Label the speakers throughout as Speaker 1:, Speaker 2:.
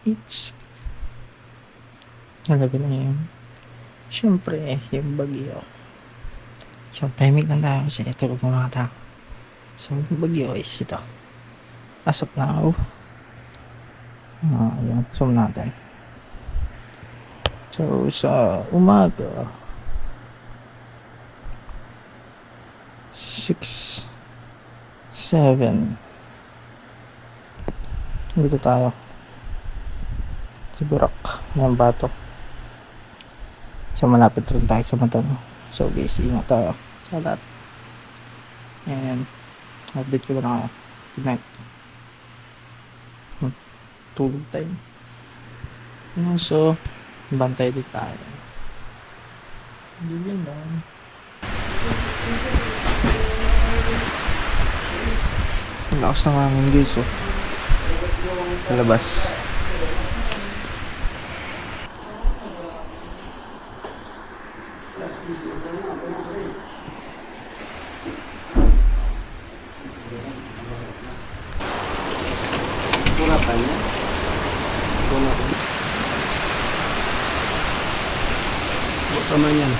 Speaker 1: It's 11 AM. Siyempre, yung bagyo. So, timing lang tayo kasi tulog muna tayo. So, yung bagyo is ito. As of now, yung zoom natin. So, sa umaga, 6, 7, dito tayo. Sa Burak, ng Bato. So, malapit rin tayo sa Matano. So, guys, ingat tayo sa lahat. And, update ko lang kayo. Good night. Tulog time. So, bantay din tayo. Hindi yun lang. Ang lakas ng hangin guys, oh. Sa labas.
Speaker 2: Hurapan niya. Buka man yan.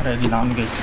Speaker 1: Ready na kami guys.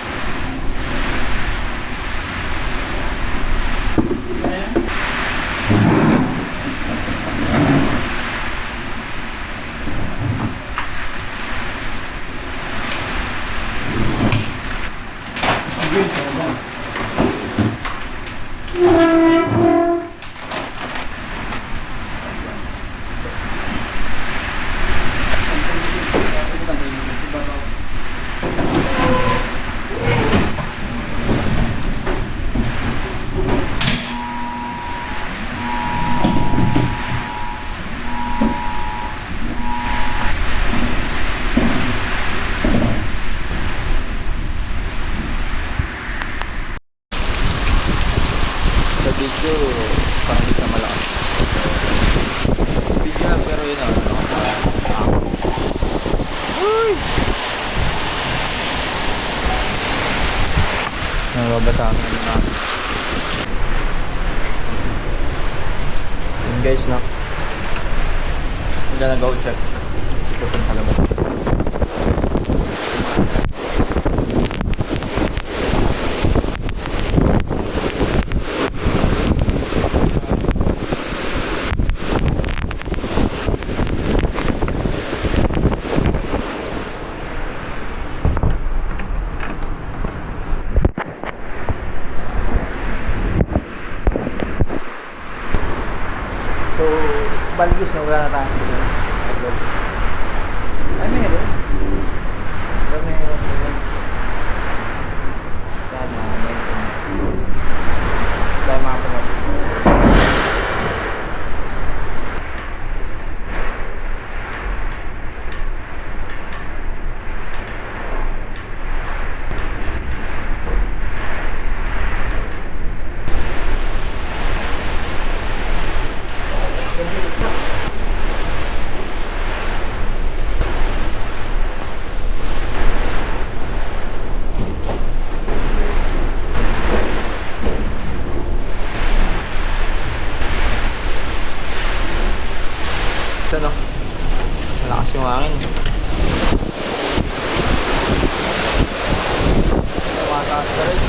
Speaker 2: Sa video, parang di ka malakas. Video lang, pero yun Uy! Nababasahan na naman. Yun guys, no? Hindi na go check. Ito pang palabas. So, baligis na wala na tayo. Ay, meron. Pero meron. Sana, meron. Dahil mga pagkakas. Ano? Malakas yung hangin. Tumataas ka rin.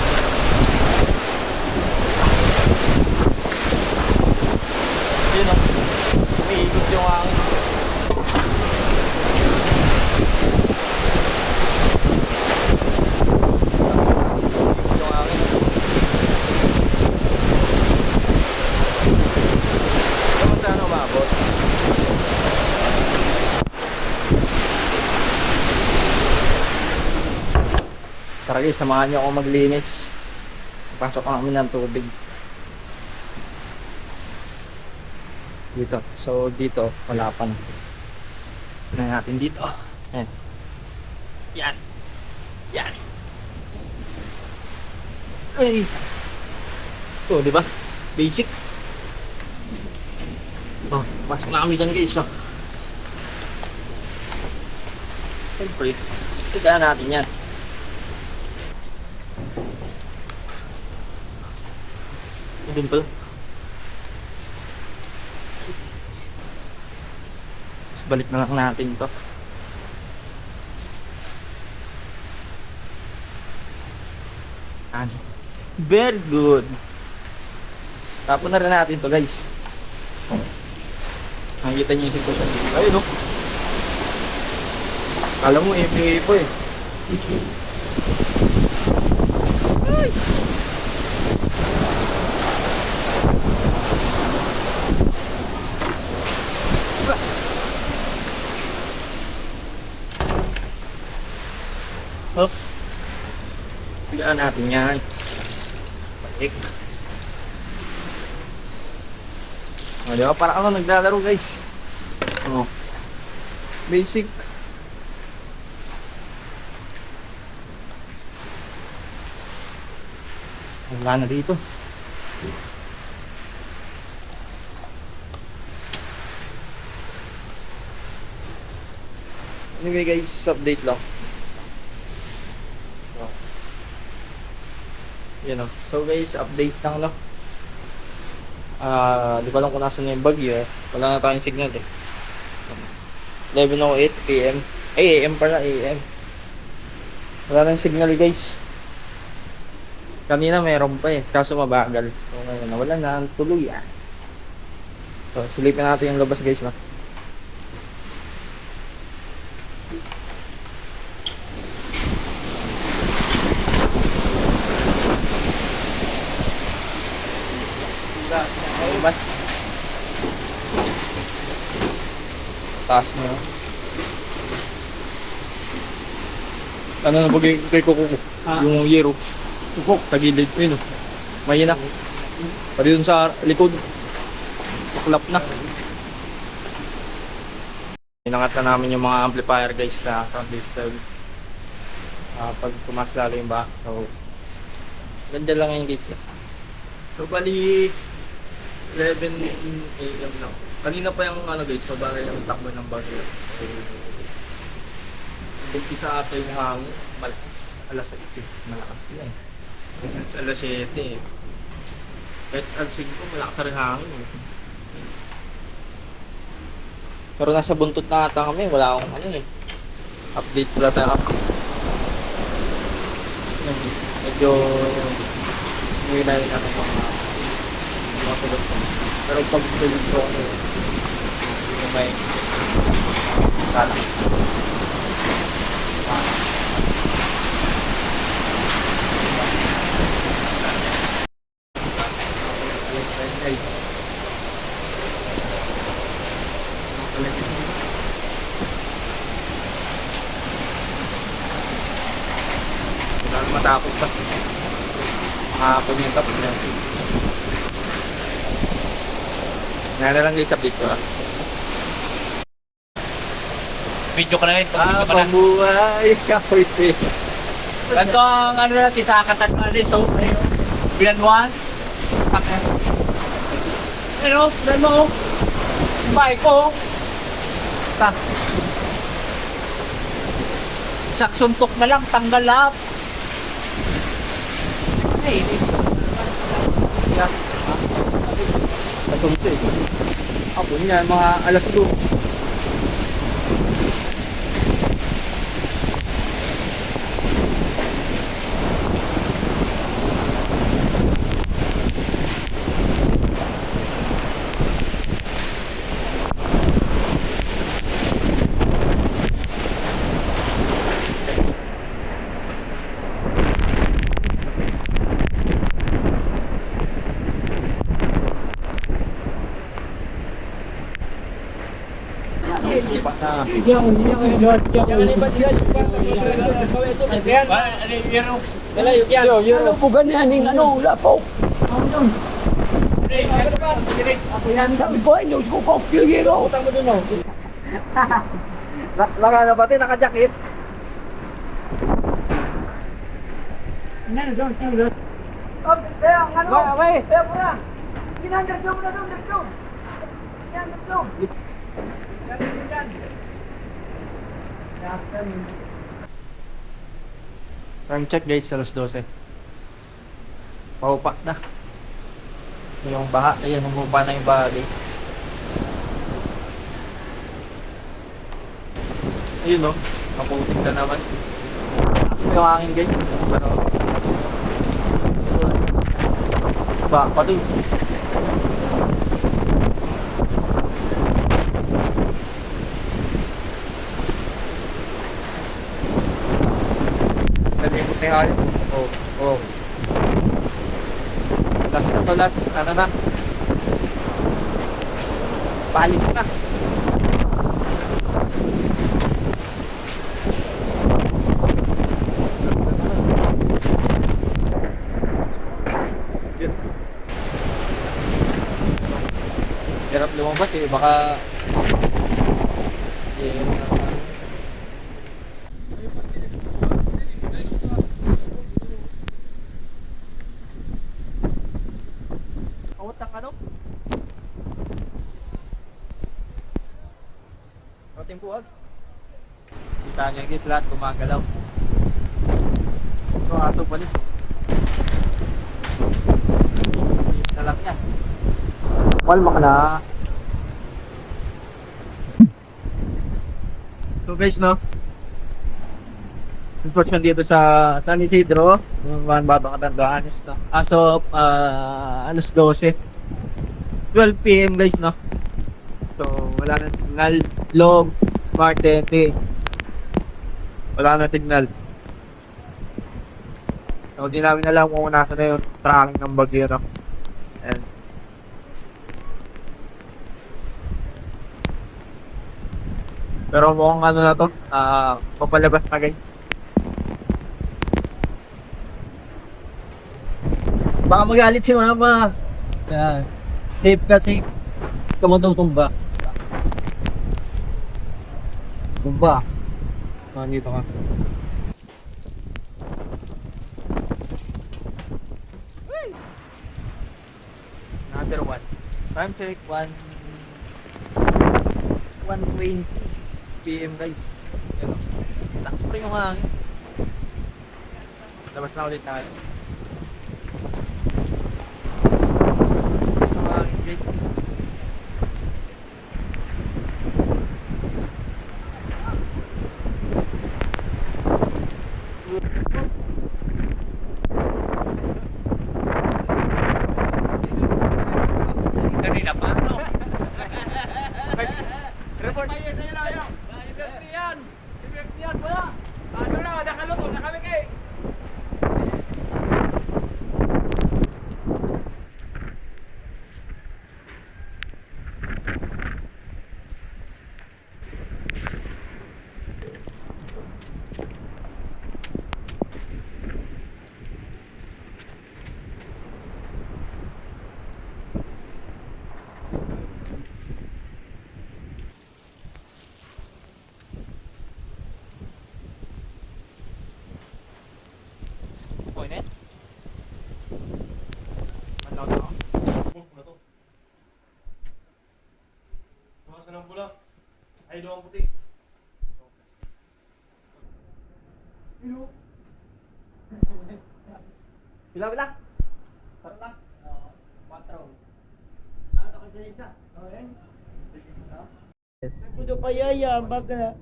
Speaker 2: Yun o. Umiikot yung hangin. Umiikot yung hangin. Saan saan umabot? Tara guys, samahan niyo ako maglinis. Pasok namin ng tubig. Dito. So dito, wala pa na. Tignan natin dito. Yan. Yan. Yan. Ay. Ito, di ba? Basic. Oh, pasok na kami dyan guys. Oh. Siyempre, tignan natin yan. Dimple. balik na lang natin to. Ano? Very good. Tapon na rin natin to, guys. Nakikita niyo yung sitwasyon dito. Ayun, no? Alam mo, FPA po eh. Ay! Hop. Pigaan natin yan. Balik. O, di ba? Parang ako naglalaro, guys. O. Basic. Wala na dito. Anyway guys, update lang. Yan o. So guys, update lang lang. Di ko alam kung nasan na yung bagyo eh. Wala na tayong signal eh. 11:08 PM. Ay, AM pala, AM. Wala na yung signal guys. Kanina meron pa eh, kaso mabagal. So ngayon, nawala na, tuloy ah. So, silipin natin yung labas guys na. Diba? Taas na. Ano na bagay kay Kuko? Yung yero. Kuko, tagilid ko yun. Mahina. Pari dun sa likod. Saklap na. Inangat na namin yung mga amplifier guys sa front distal. Pag tumas lalo yung back. So, ganda lang yung guys. So, bali 11 AM lang. Kanina pa yung ano guys, so bagay yung takbo ng bagyo. So, umpisa ata yung hangin, malakas. Alas 6, malakas yan. Kasi alas 7 eh. Kahit alas 5, malakas rin hangin eh. Pero nasa buntot na ata kami, wala akong ano eh. Update wala tayong update. Medyo hindi na yung ano mga tulog ko. Pero pag tulog ko ano yung may kala. Matapos pa. Makakapon yung tapos na. Nana lang guys, update ko ah.
Speaker 3: Video ka na rin, video ka na.
Speaker 2: Pambuhay! Kapoy siya.
Speaker 3: Ganito ang ano natin sa katan na rin. So, ayun. Bilanwan. Ano, bilan mo. Bike ko. Ta. Saksuntok na lang, tanggal lahat. Ay,
Speaker 2: Nasunto eh. Ako niyan, mga alas 2.
Speaker 1: Ano po ganyaning ano, lapo? Sabi ko, ay, news ko ko, pilgiro.
Speaker 2: Baka na pati, naka-jacket. Time check guys, alas 12. Paupa na. Yung baha, ayan, humupa na yung baha guys. Yun no, kaputik na naman. Yung hangin guys. Pero, ba, pati. Nalimot na yung hangin. Oh, oh. Last na to, last. Ano na? Palis na. Yun. Hirap lumabas eh, baka Kawat ang ano? Kawating buwag. Kita nyo yung lahat gumagalaw. Ito aso pa rin. Na lang yan. Walma ka na. So guys, no? Unfortunately dito sa San Isidro, mga babakatan is no? As of alas 12. 12 PM guys, no? So wala na signal. Log, Martin, wala na signal. So di namin alam kung nasa na yung tracking ng bagyo, no? And pero mukhang ano na to, papalabas na guys.
Speaker 3: Baka magalit si mama. Yan. Safe kasi. Tumba. Sumba. Nandito ka.
Speaker 2: Number 1. Time check 1:20 PM guys. Yan o. Taas pa rin yung hangin. Labas na ulit tayo. Yung hangin guys.
Speaker 3: Kanina pa.
Speaker 2: Report.
Speaker 3: Ano na, nakaloko na kami kay.
Speaker 2: Okay na? Manlaw na ako.
Speaker 4: Tumas ka ng pula. Ay, doon ang puti.
Speaker 2: Bila? Tara lang. 4. Ano ako dyan isa?
Speaker 3: Puto pa yaya, baga.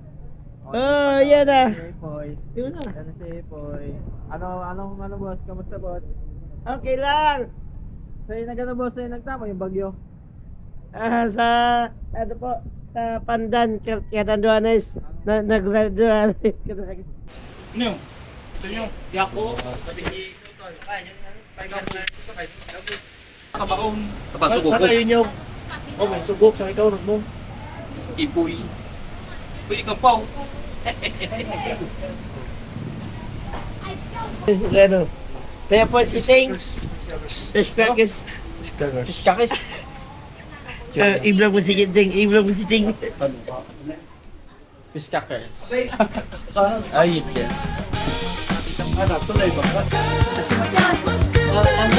Speaker 3: Yan na.
Speaker 2: Poy.
Speaker 3: Yun na.
Speaker 2: Ano si Poy? Ano boss? Kamusta boss?
Speaker 3: Okay lang.
Speaker 2: Sa'yo nagano boss? Sa'yo nagtama yung bagyo?
Speaker 3: Sa, ano po, sa Pandan, Catanduanes, nag-graduate.
Speaker 4: Ano yun? Ito yun. Yako. Sabi ni Tutoy. Kaya niya. Kabaon.
Speaker 3: Kapasugok ko. Yun yung,
Speaker 4: Oh, may sugok sa ikaw. Nagmong.
Speaker 3: ipuy. Ipuy ka pa. Ano? Kaya po si Tings. Piskakis. Piskakis. Iblang mo si Ting. Iblang mo si Ting.
Speaker 2: Piskakers.
Speaker 3: Ayun yan.
Speaker 4: Anak, tulay ba?
Speaker 3: Ang